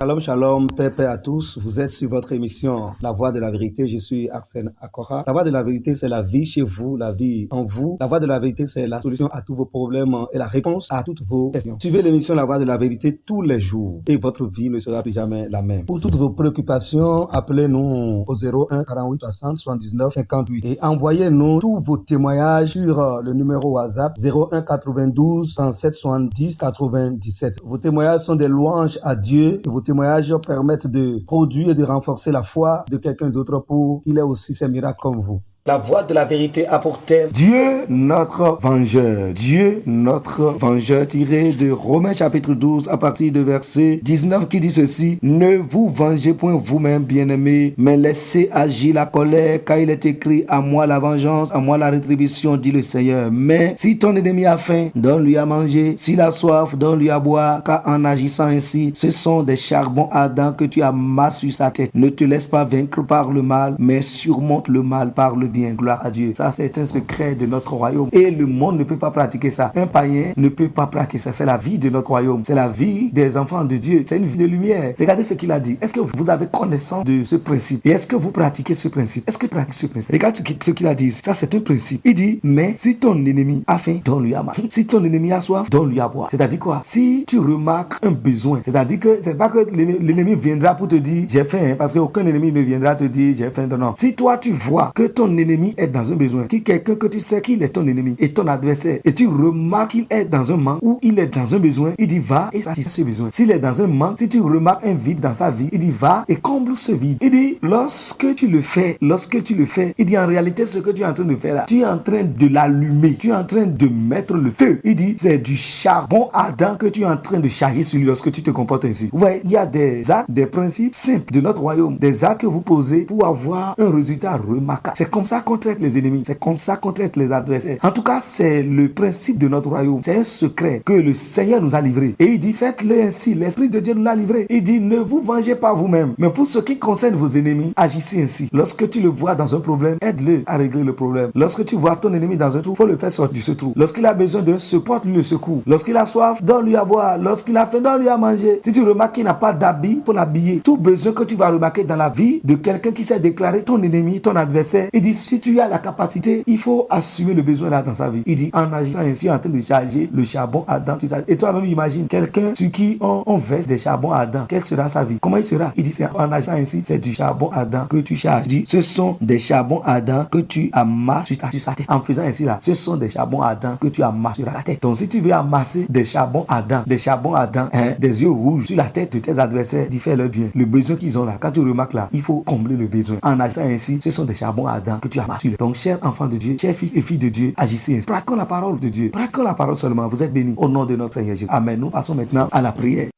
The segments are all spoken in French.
Shalom, shalom, paix, paix à tous. Vous êtes sur votre émission La Voix de la Vérité. Je suis Arsène Akora. La Voix de la Vérité, c'est la vie chez vous, la vie en vous. La Voix de la Vérité, c'est la solution à tous vos problèmes et la réponse à toutes vos questions. Suivez l'émission La Voix de la Vérité tous les jours et votre vie ne sera plus jamais la même. Pour toutes vos préoccupations, appelez-nous au 01 48 60 79 58 et envoyez-nous tous vos témoignages sur le numéro WhatsApp 01 92 37 70 97. Vos témoignages sont des louanges à Dieu et vos témoignages permettent de produire et de renforcer la foi de quelqu'un d'autre pour qu'il ait aussi ses miracles comme vous. La Voix de la Vérité a pour thème Dieu notre vengeur. Dieu notre vengeur, tiré de Romains chapitre 12 à partir de verset 19 qui dit ceci: Ne vous vengez point vous-même, bien-aimés, mais laissez agir la colère, car il est écrit: à moi la vengeance, à moi la rétribution, dit le Seigneur. Mais si ton ennemi a faim, donne-lui à manger, s'il a soif, donne-lui à boire, car en agissant ainsi, ce sont des charbons ardents que tu amasses sur sa tête. Ne te laisse pas vaincre par le mal, mais surmonte le mal par le bien. Gloire à Dieu. Ça, c'est un secret de notre royaume. Et le monde ne peut pas pratiquer ça. Un païen ne peut pas pratiquer ça. C'est la vie de notre royaume. C'est la vie des enfants de Dieu. C'est une vie de lumière. Regardez ce qu'il a dit. Est-ce que vous avez connaissance de ce principe? Et est-ce que vous pratiquez ce principe? Est-ce que vous pratiquez ce principe? Regarde ce qu'il a dit. Ça, c'est un principe. Il dit, mais si ton ennemi a faim, donne-lui à manger. Si ton ennemi a soif, donne-lui à boire. C'est-à-dire quoi? Si tu remarques un besoin, c'est-à-dire que c'est pas que l'ennemi viendra pour te dire, j'ai faim, parce qu'aucun ennemi ne viendra te dire, j'ai faim. Non. Si toi, tu vois que ton ennemi est dans un besoin, qui quelqu'un que tu sais qu'il est ton ennemi et ton adversaire, et tu remarques qu'il est dans un manque ou il est dans un besoin, il dit va et satisfais ce besoin. S'il est dans un manque, si tu remarques un vide dans sa vie, il dit va et comble ce vide. Il dit lorsque tu le fais, il dit en réalité ce que tu es en train de faire là, tu es en train de l'allumer, tu es en train de mettre le feu. Il dit c'est du charbon ardent que tu es en train de charger sur lui lorsque tu te comportes ainsi. Vous voyez, il y a des actes, des principes simples de notre royaume, des actes que vous posez pour avoir un résultat remarquable. C'est comme ça qu'on traite les ennemis, c'est comme ça qu'on traite les adversaires. En tout cas, c'est le principe de notre royaume. C'est un secret que le Seigneur nous a livré. Et il dit, faites-le ainsi. L'Esprit de Dieu nous l'a livré. Il dit, ne vous vengez pas vous-même. Mais pour ce qui concerne vos ennemis, agissez ainsi. Lorsque tu le vois dans un problème, aide-le à régler le problème. Lorsque tu vois ton ennemi dans un trou, il faut le faire sortir de ce trou. Lorsqu'il a besoin d'un secours, lui le secours. Lorsqu'il a soif, donne-lui à boire. Lorsqu'il a faim, donne-lui à manger. Si tu remarques qu'il n'a pas d'habit, pour l'habiller. Tout besoin que tu vas remarquer dans la vie de quelqu'un qui s'est déclaré ton ennemi, ton adversaire, il dit, si tu as la capacité, il faut assumer le besoin là dans sa vie. Il dit, en agissant ainsi, en train de charger le charbon ardent. Et toi-même, imagine quelqu'un sur qui on verse des charbons ardents. Quelle sera sa vie? Comment il sera? Il dit, c'est en agissant ainsi, c'est du charbon ardent que tu charges. Il dit, ce sont des charbons ardents que tu amasses sur sa tête. En faisant ainsi là, ce sont des charbons ardents que tu amasses sur la tête. Donc, si tu veux amasser des charbons ardents, des yeux rouges sur la tête de tes adversaires, dis fais-leur bien. Le besoin qu'ils ont là, quand tu remarques là, il faut combler le besoin. En agissant ainsi, ce sont des charbons ardents que tu amasses sur. Donc, chers enfants de Dieu, chers fils et filles de Dieu, agissez ainsi. Pratiquons la parole de Dieu. Pratiquons la parole seulement. Vous êtes bénis au nom de notre Seigneur Jésus. Amen. Nous passons maintenant à la prière.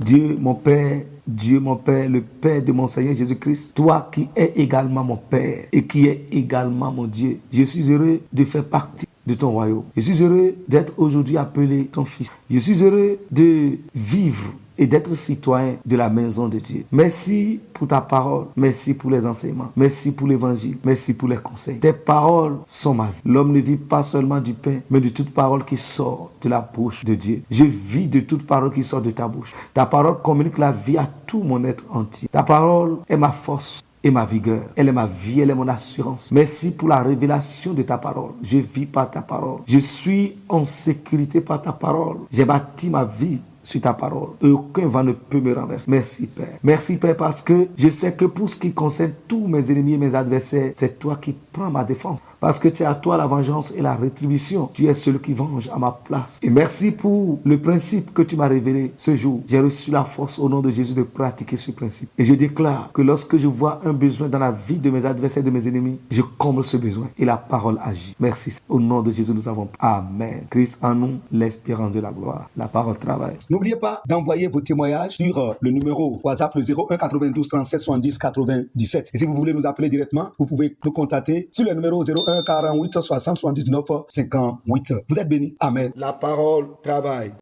Dieu mon Père, le Père de mon Seigneur Jésus-Christ, toi qui es également mon Père et qui es également mon Dieu, je suis heureux de faire partie de ton royaume. Je suis heureux d'être aujourd'hui appelé ton fils. Je suis heureux de vivre et d'être citoyen de la maison de Dieu. Merci pour ta parole, merci pour les enseignements, merci pour l'évangile, merci pour les conseils. Tes paroles sont ma vie. L'homme ne vit pas seulement du pain, mais de toute parole qui sort de la bouche de Dieu. Je vis de toute parole qui sort de ta bouche. Ta parole communique la vie à tout mon être entier. Ta parole est ma force et ma vigueur. Elle est ma vie, elle est mon assurance. Merci pour la révélation de ta parole. Je vis par ta parole. Je suis en sécurité par ta parole. J'ai bâti ma vie sur ta parole. Aucun vent ne peut me renverser. Merci Père. Merci Père parce que je sais que pour ce qui concerne tous mes ennemis et mes adversaires, c'est toi qui prends ma défense. Parce que c'est à toi la vengeance et la rétribution. Tu es celui qui venge à ma place. Et merci pour le principe que tu m'as révélé ce jour. J'ai reçu la force au nom de Jésus de pratiquer ce principe. Et je déclare que lorsque je vois un besoin dans la vie de mes adversaires, de mes ennemis, je comble ce besoin et la parole agit. Merci. Au nom de Jésus, nous avons. Amen. Christ en nous, l'espérance de la gloire. La parole travaille. N'oubliez pas d'envoyer vos témoignages sur le numéro WhatsApp, le 01 92 37 70 97. Et si vous voulez nous appeler directement, vous pouvez nous contacter sur le numéro 01 48 60 79 58. Vous êtes bénis. Amen. La parole travaille.